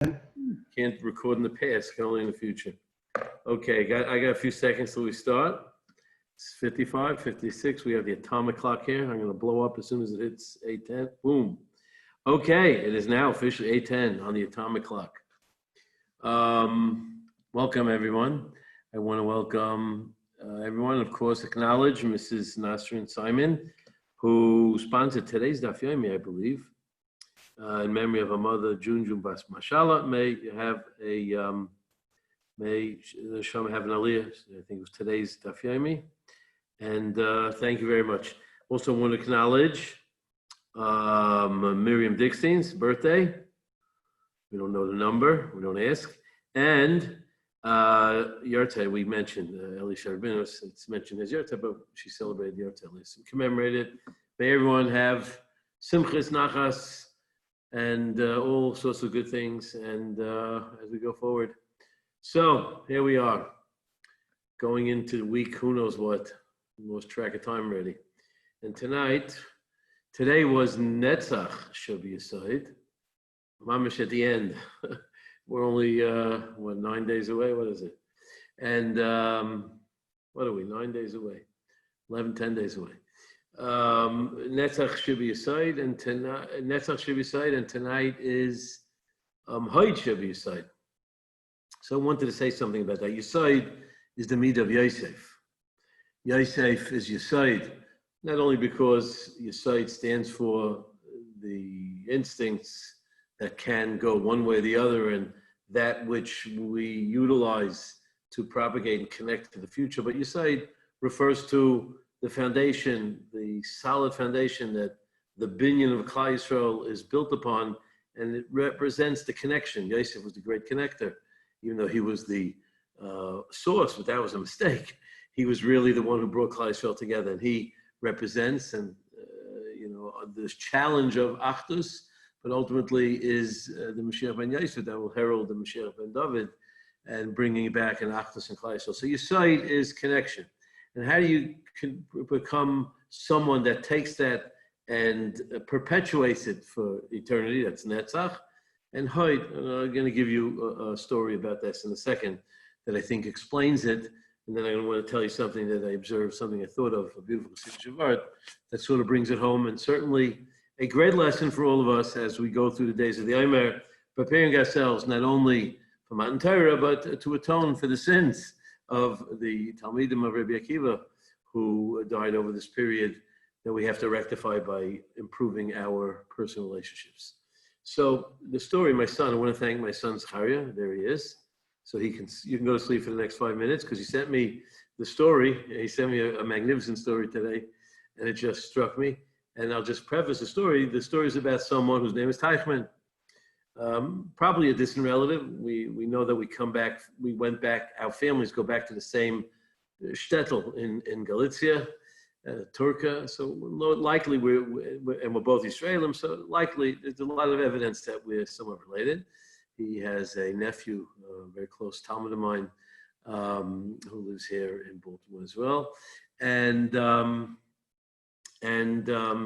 Can't record in the past, can only in the future. Okay, I got a few seconds till we start. It's 55, 56. We have the atomic clock here. I'm going to blow up as soon as it hits 8:10. Boom. Okay, it is now officially 8:10 on the atomic clock. Welcome, everyone. I want to welcome everyone, of course, acknowledge Mrs. Nasrin Simon, who sponsored today's Daf Yomi, I believe. In memory of her mother, Junjun Bas Mashallah, may have a may Shama have an aliyah. I think it was today's Daf Yomi, and thank you very much. Also, want to acknowledge Miriam Dickstein's birthday. We don't know the number. We don't ask. And Yarteh, we mentioned Eli Sharbinos. It's mentioned as Yarteh, but she celebrated Yarteh. Listen, commemorated. May everyone have Simchas Nachas and all sorts of good things. And as we go forward, so here we are, going into the week. Who knows what? Lost track of time already. And today was Netzach Shabi Yisayid. Mamish at the end. We're only 9 days away. What is it? And what are we? 9 days away. 10 days away. Netzach Shabi Yisayid, and tonight Netzach Shabi Yisayid, and tonight is Hoid Shabi Yisayid. So I wanted to say something about that. Yisayid is the Midah of Yosef. Yosef is Yisayid, not only because Yisayid stands for the instincts that can go one way or the other, and that which we utilize to propagate and connect to the future, but Yisayid refers to the foundation, the solid foundation that the binyan of Klal Yisrael is built upon, and it represents the connection. Yosef was the great connector, even though he was the source, but that was a mistake. He was really the one who brought Klal Yisrael together, and he represents this challenge of Achdus, but ultimately is the Mashiach ben Yosef that will herald the Mashiach ben David and bringing back an Achdus and Klal Yisrael. So Yisayid is connection. And how do you become someone that takes that and perpetuates it for eternity? That's Netzach. And Hoid, I'm going to give you a story about this in a second that I think explains it. And then I want to tell you something that I observed, something I thought of, a beautiful Shavuot that sort of brings it home. And certainly a great lesson for all of us as we go through the days of the Omer, preparing ourselves not only for Matan Torah, but to atone for the sins of the Talmidim of Rabbi Akiva, who died over this period that we have to rectify by improving our personal relationships. So the story, my son, I want to thank my son Zacharia. There he is. So you can go to sleep for the next 5 minutes because he sent me the story. He sent me a magnificent story today, and it just struck me. And I'll just preface the story. The story is about someone whose name is Teichman. Probably a distant relative. We know that we went back, our families go back to the same shtetl in Galicia, Turka. So likely we're both Israelim, so likely there's a lot of evidence that we're somewhat related. He has a nephew, a very close Talmud of mine, who lives here in Baltimore as well. And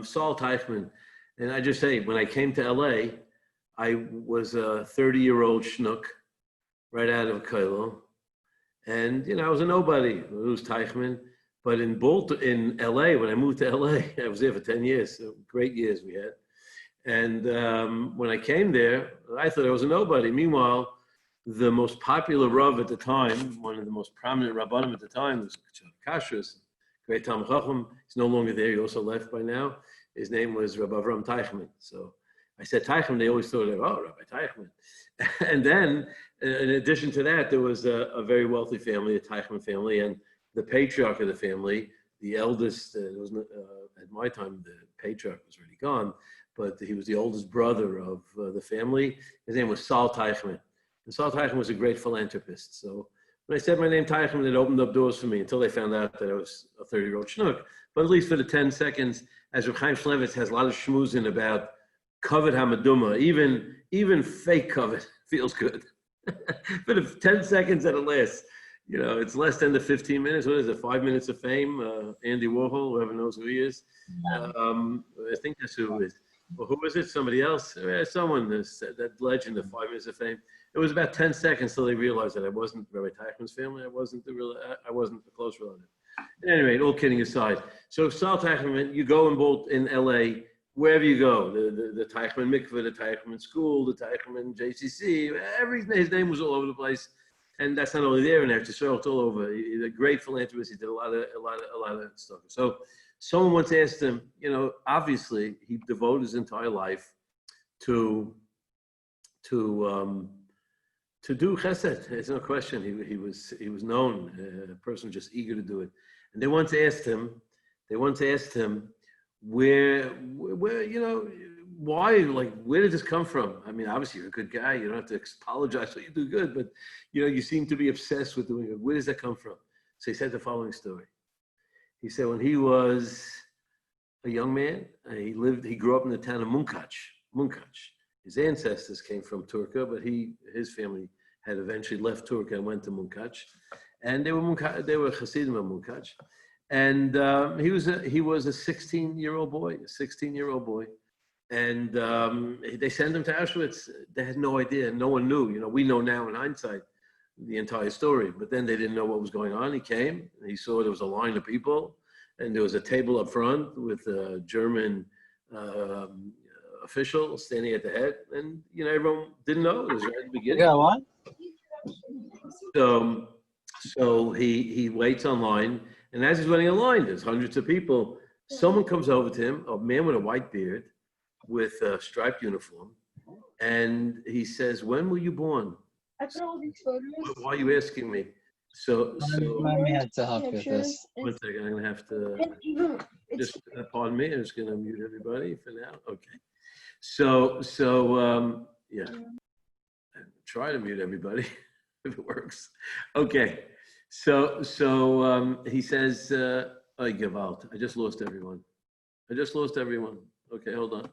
Saul Teichman. And I just say, when I came to LA, I was a 30-year-old schnook right out of Kailo. And, I was a nobody. It was Teichman. But in LA, when I moved to LA, I was there for 10 years. So great years we had. And when I came there, I thought I was a nobody. Meanwhile, the most popular Rav at the time, one of the most prominent Rabbanim at the time, was Kashrus, great Talmid Chacham. He's no longer there. He also left by now. His name was Rabbi Avram Teichman. So I said Teichman. They always thought, Rabbi Teichman. And then, in addition to that, there was a very wealthy family, a Teichman family, and the patriarch of the family, the eldest. At my time, the patriarch was already gone, but he was the oldest brother of the family. His name was Saul Teichman. And Saul Teichman was a great philanthropist. So when I said my name Teichman, it opened up doors for me until they found out that I was a 30-year-old schnook. But at least for the 10 seconds, as Reb Chaim Shmulevitz has a lot of schmoozing about kavod hamaduma, even fake kavod feels good. For the 10 seconds that it lasts, it's less than the 15 minutes. What is it, 5 minutes of fame? Andy Warhol, whoever knows who he is. I think that's who it is. Well, who was it? Somebody else? Someone, that legend of 5 Minutes of Fame. It was about 10 seconds till they realized that I wasn't Rabbi Teichman's family. I wasn't I wasn't a close relative. At any rate, all kidding aside. So Sal Teichman, you go in LA, wherever you go, the Teichman mikveh, the Teichman school, the Teichman JCC, his name was all over the place. And that's not only there in Eretz Yisrael, it's all over. He's a great philanthropist. He did a lot of stuff. So someone once asked him, obviously he devoted his entire life to do chesed. There's no question. He was known, a person just eager to do it. And they once asked him, where why, where did this come from? I mean, obviously you're a good guy. You don't have to apologize for you do good, but you seem to be obsessed with doing it. Where does that come from? So he said the following story. He said when he was a young man, he grew up in the town of Munkach. His ancestors came from Turkey, but his family had eventually left Turkey and went to Munkach, and they were Hasidim of Munkach, and he was a 16-year-old boy, and they sent him to Auschwitz. They had no idea, no one knew. We know now in hindsight the entire story, but then they didn't know what was going on. He came, and he saw there was a line of people, and there was a table up front with a German official standing at the head, and everyone didn't know. It was right at the beginning. Yeah, what? So he waits online, and as he's waiting in line, there's hundreds of people. Someone comes over to him, a man with a white beard, with a striped uniform, and he says, "When were you born?" I put all these photos. Why are you asking me? So Let me have to help you with this. one second, I'm gonna have to just pardon me. I'm just gonna mute everybody for now. Okay. So yeah, try to mute everybody if it works. Okay. So he says, "I give out. I just lost everyone. Okay, hold on.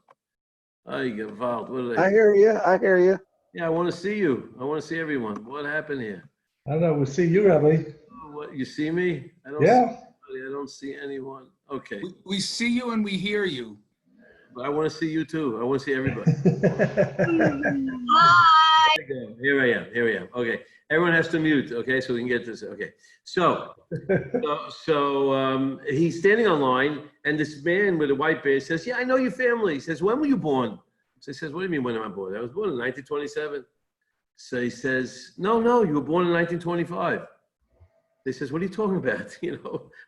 I give out. What did I hear you. Yeah, I want to see you. I want to see everyone. What happened here? I don't know. We'll see you, Rabbi. Oh, what, you see me? I don't Yeah. see anybody. I don't see anyone. Okay. We see you and we hear you. But I want to see you too. I want to see everybody. Hi. Here I am. Okay. Everyone has to mute. Okay. So we can get this. Okay. So he's standing online, and this man with a white beard says, "Yeah, I know your family." He says, "When were you born?" So he says, "What do you mean when am I born? I was born in 1927. So he says, No, you were born in 1925. They says, "What are you talking about?"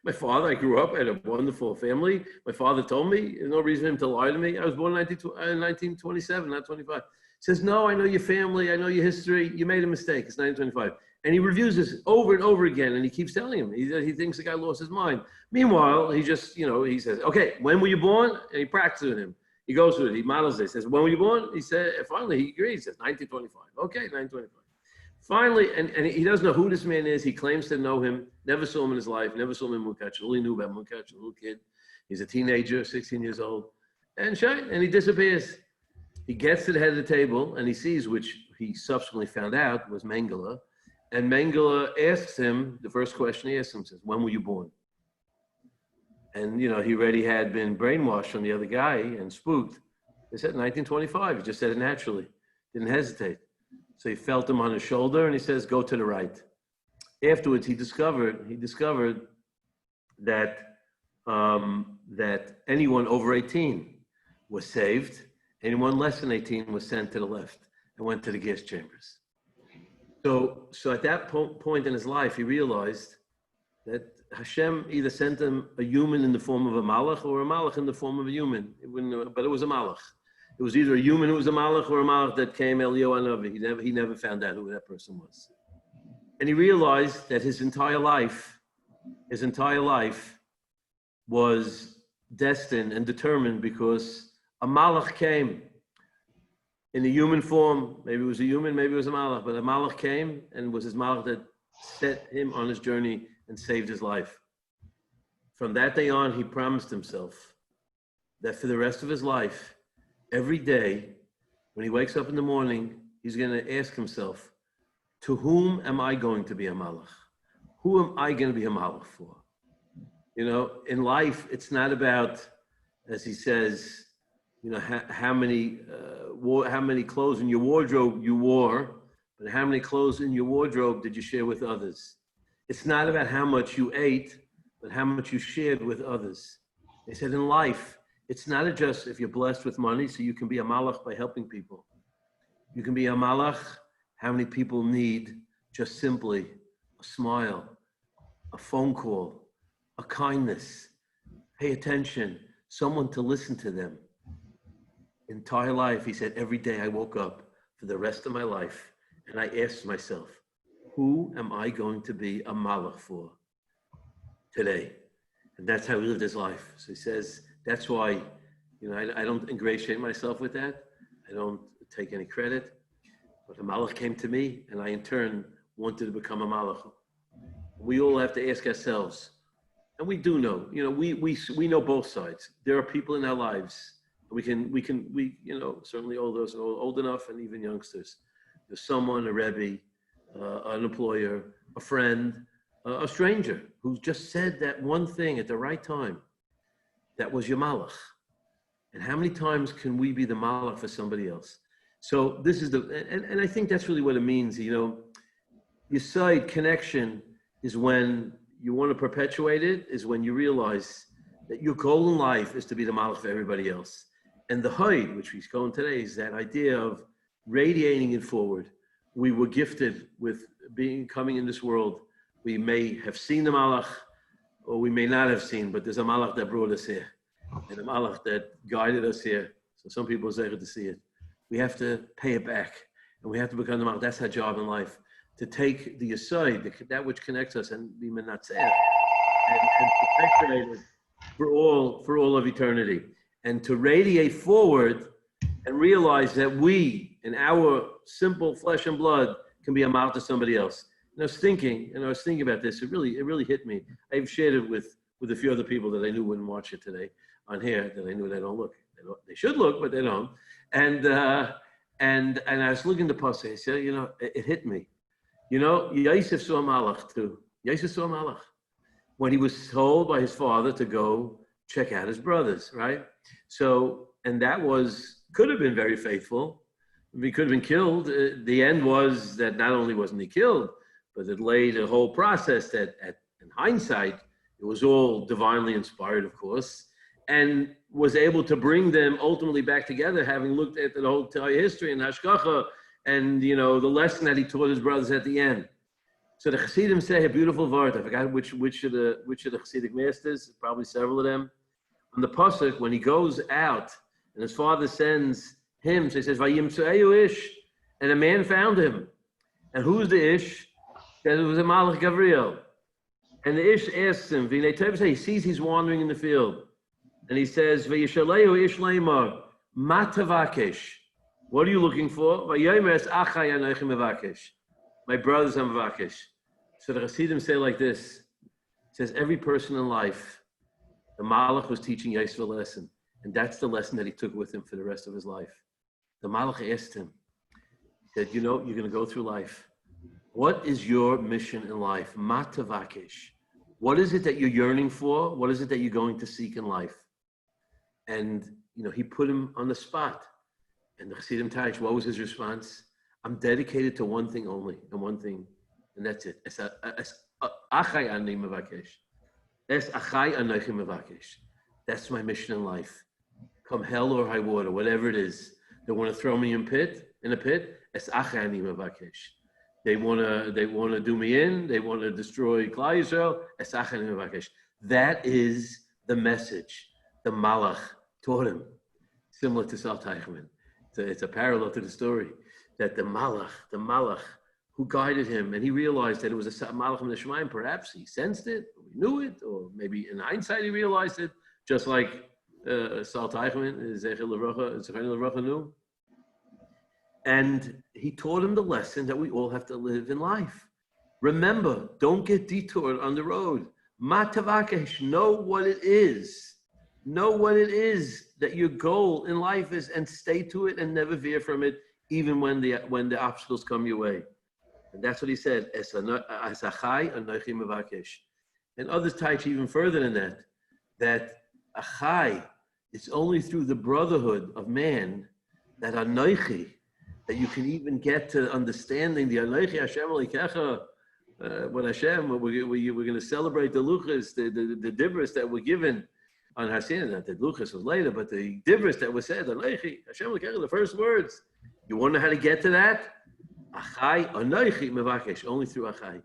My father, I grew up, I had a wonderful family. My father told me, there's no reason for him to lie to me. I was born in 1927, not 25. He says, "No, I know your family. I know your history. You made a mistake. It's 1925. And he reviews this over and over again, and he keeps telling him. He thinks the guy lost his mind. Meanwhile, he just, he says, "Okay, when were you born?" And he practices with him. He goes through it. He models it. He says, "When were you born?" He said, finally, he agrees. He says, 1925. Okay, 1925. Finally, and he doesn't know who this man is. He claims to know him. Never saw him in his life. Never saw him in Munkach. All he knew about Munkach, a little kid. He's a teenager, 16 years old. And he disappears. He gets to the head of the table, and he sees, which he subsequently found out was Mengele. And Mengele asks him, the first question he asks him says, "When were you born?" And, he already had been brainwashed from the other guy and spooked. They said 1925. He just said it naturally. Didn't hesitate. So he felt him on his shoulder and he says, "Go to the right." Afterwards, he discovered that anyone over 18 was saved. Anyone less than 18 was sent to the left and went to the gas chambers. So at that point in his life, he realized that Hashem either sent him a human in the form of a malach or a malach in the form of a human. But it was a malach. It was either a human who was a malach or a malach that came Eliyahu Hanavi. He never found out who that person was. And he realized that his entire life was destined and determined because a malach came in a human form. Maybe it was a human, maybe it was a malach, but a malach came and was his malach that set him on his journey and saved his life. From that day on, he promised himself that for the rest of his life, every day, when he wakes up in the morning, he's going to ask himself, to whom am I going to be a malach? Who am I going to be a malach for? In life, it's not about, as he says, how many clothes in your wardrobe you wore, but how many clothes in your wardrobe did you share with others? It's not about how much you ate, but how much you shared with others. They said in life, it's not just if you're blessed with money, so you can be a malach by helping people. You can be a malach, how many people need just simply a smile, a phone call, a kindness, pay attention, someone to listen to them. Entire life, he said, every day I woke up for the rest of my life and I asked myself, who am I going to be a malach for today? And that's how he lived his life. So he says, that's why, I don't ingratiate myself with that. I don't take any credit. But a malach came to me and I in turn wanted to become a malach. We all have to ask ourselves, and we do know, we know both sides. There are people in our lives. We certainly all those old enough and even youngsters. There's someone, a Rabbi, an employer, a friend, a stranger who just said that one thing at the right time. That was your malach. And how many times can we be the malach for somebody else? So this is and I think that's really what it means. Your side connection is when you want to perpetuate it, is when you realize that your goal in life is to be the malach for everybody else. And the Haid, which we're going today, is that idea of radiating it forward. We were gifted with coming in this world. We may have seen the malach, or we may not have seen, but there's a malach that brought us here, and a malach that guided us here. So some people are eager to see it. We have to pay it back, and we have to become the malach. That's our job in life, to take the aside, that which connects us, and be menatzeh, and perpetuate it for all of eternity. And to radiate forward and realize that we, in our simple flesh and blood, can be a mouth to somebody else. And I was thinking about this. It really hit me. I've shared it with a few other people that I knew wouldn't watch it today on here, that I knew they don't look. They should look, but they don't. And I was looking at the pasuk. I said, it hit me. Yosef saw Malach too. Yosef saw Malach when he was told by his father to go check out his brothers, right? So, and that could have been very faithful. He could have been killed. The end was that not only wasn't he killed, but it laid a whole process that in hindsight, it was all divinely inspired, of course, and was able to bring them ultimately back together, having looked at the whole entire history and hashgacha, and the lesson that he taught his brothers at the end. So the Chassidim say a beautiful word. I forgot which of the Chassidic masters, probably several of them. On the pasuk, when he goes out and his father sends him, so he says, "Vayimtze'u ish," and a man found him. And who's the ish? That it was a Malach Gabriel. And the ish asks him, he sees he's wandering in the field, and he says, "Vayishaleu ish leimar matavakesh." What are you looking for? Vayomer achai anochi mevakesh. My brothers are mevakesh. So the Hasidim say like this. It says every person in life, the Malach was teaching Yosef a lesson, and that's the lesson that he took with him for the rest of his life. The Malach asked him, he said, you're going to go through life. What is your mission in life? Matavakesh. What is it that you're yearning for? What is it that you're going to seek in life? And, he put him on the spot. And the Chassidim Taich, what was his response? I'm dedicated to one thing only, and one thing, and that's it. Achai ani mevakesh. That's my mission in life. Come hell or high water, whatever it is. They want to throw me in a pit. They want to do me in. They want to destroy Klal Yisrael. That is the message the Malach taught him. Similar to Sal Teichman. It's a parallel to the story that the Malach who guided him, and he realized that it was a Malach in the Shemayim. Perhaps he sensed it, or he knew it, or maybe in hindsight he realized it, just like Sal Teichman, Zechel Levracha knew. And he taught him the lesson that we all have to live in life. Remember, don't get detoured on the road. Matavakesh, know what it is. Know what it is that your goal in life is, and stay to it and never veer from it, even when the obstacles come your way. And that's what he said. And others touch even further than that. That achai It's only through the brotherhood of man that Anoichi, that you can even get to understanding the Anoichi Hashem Alikecha. When Hashem, we're going to celebrate the luchas, the dibros that were given on Hasin. Not the luchas was later, but the dibros that were said, Anoichi Hashem Alikecha, the first words. You want to know how to get to that? Achai Anoichi Mevakesh, only through Achai.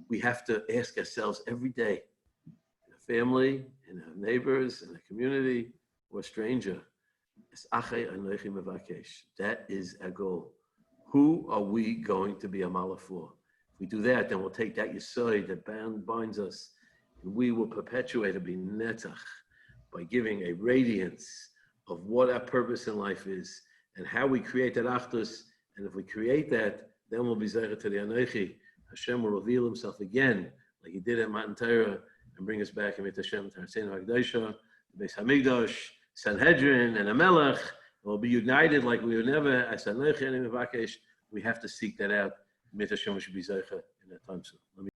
We have to ask ourselves every day, in a family, in our neighbors, in the community, or a stranger, that is our goal. Who are we going to be a mala for? If we do that, then we'll take that yesod that binds us, and we will perpetuate a binetach by giving a radiance of what our purpose in life is and how we create that achdus. And if we create that, then we'll be zeicher to the Anoichi. Hashem will reveal Himself again, like He did at Matan Torah, and bring us back and meet Hashem to Harseinu Hagdosha, the Beis Hamikdash, Sanhedrin, and a Melech. We'll be united like we were never. As Anoichi and Mevakesh, we have to seek that out. Meet Hashem should be zeicher in that time soon.